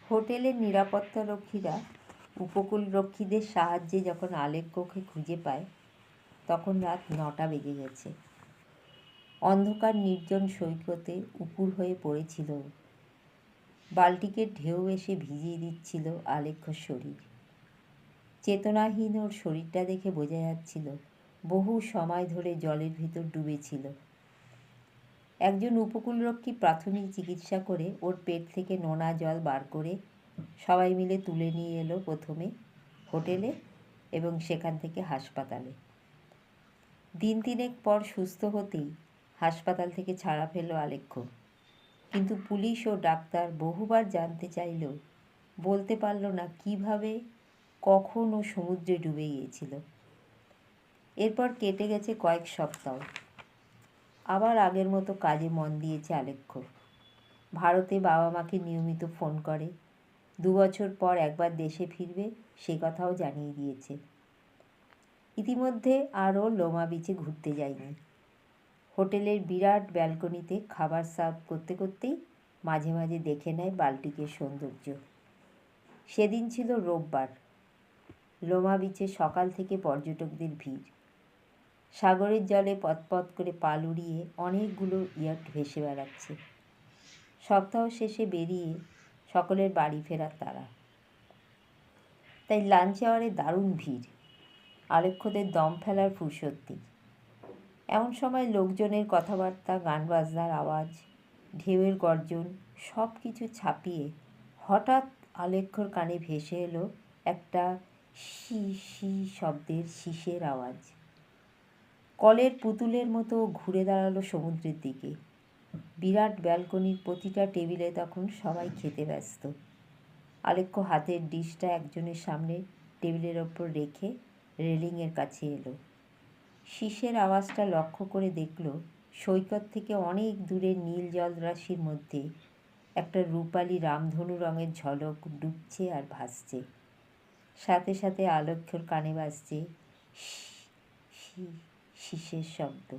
হোটেলের নিরাপত্তারক্ষীরা উপকূলরক্ষীদের সাহায্যে যখন আলেক্ষ্যকে খুঁজে পায় তখন রাত 9টা বেজে গেছে। অন্ধকার নির্জন সৈকতে উপুড় হয়ে পড়েছিল। বাল্টিকের ঢেউ এসে ভিজিয়ে দিচ্ছিল আলেক্ষ্যর শরীর। চেতনাহীন ওর শরীরটা দেখে বোঝা যাচ্ছিল বহু সময় ধরে জলের ভিতর ডুবেছিল। একজন উপকূলরক্ষী প্রাথমিক চিকিৎসা করে ওর পেট থেকে নোনা জল বার করে সবাই মিলে তুলে নিয়ে এলো প্রথমে হোটেলে এবং সেখান থেকে হাসপাতালে। দিন তিনেক পর সুস্থ হতেই হাসপাতাল থেকে ছাড়া পেল আলেক্ষ্য। কিন্তু পুলিশ ও ডাক্তার বহুবার জানতে চাইলেও বলতে পারল না কীভাবে, কখন ও সমুদ্রে ডুবে গিয়েছিল। এরপর কেটে গেছে কয়েক সপ্তাহ। আবার আগের মতো কাজে মন দিয়েছে আলেক্ষ্য। ভারতে বাবা মাকে নিয়মিত ফোন করে। 2 বছর পর একবার দেশে ফিরবে সে কথাও জানিয়ে দিয়েছে। ইতিমধ্যে আরও লোমা বিচে ঘুরতে যায়নি। হোটেলের বিরাট ব্যালকনিতে খাবার সার্ভ করতে করতেই মাঝে মাঝে দেখে নেয় বাল্টিকের সৌন্দর্য। সেদিন ছিল রোববার। লোমা বিচে সকাল থেকে পর্যটকদের ভিড়। সাগরের জলে পতপত করে পাল উড়িয়ে অনেকগুলো ইয়ট ভেসে বেড়াচ্ছে। সপ্তাহ শেষে বেরিয়ে সকলের বাড়ি ফেরার তাড়া। তাই লাঞ্চ আওয়ারে দারুণ ভিড়। আলেক্ষ্যদের দম ফেলার ফুরসত নেই। এমন সময় লোকজনের কথাবার্তা, গান বাজনার আওয়াজ, ঢেউয়ের গর্জন সব কিছু ছাপিয়ে হঠাৎ আলেক্ষ্যর কানে ভেসে এলো একটা শি শি শব্দের শীষের আওয়াজ। কলের পুতুলের মতো ঘুরে দাঁড়ালো সমুদ্রের দিকে। বিরাট ব্যালকনির প্রতিটা টেবিলে তখন সবাই খেতে ব্যস্ত। আলেক্ষ্য হাতের ডিশটা একজনের সামনে টেবিলের ওপর রেখে রেলিংয়ের কাছে এলো। শীষের আওয়াজটা লক্ষ্য করে দেখল সৈকত থেকে অনেক দূরে নীল জলরাশির মধ্যে একটা রূপালি রামধনু রঙের ঝলক ডুবছে আর ভাসছে। সাথে সাথে আলেক্ষ্যর কানে বাজছে শি শি শীষের শব্দ।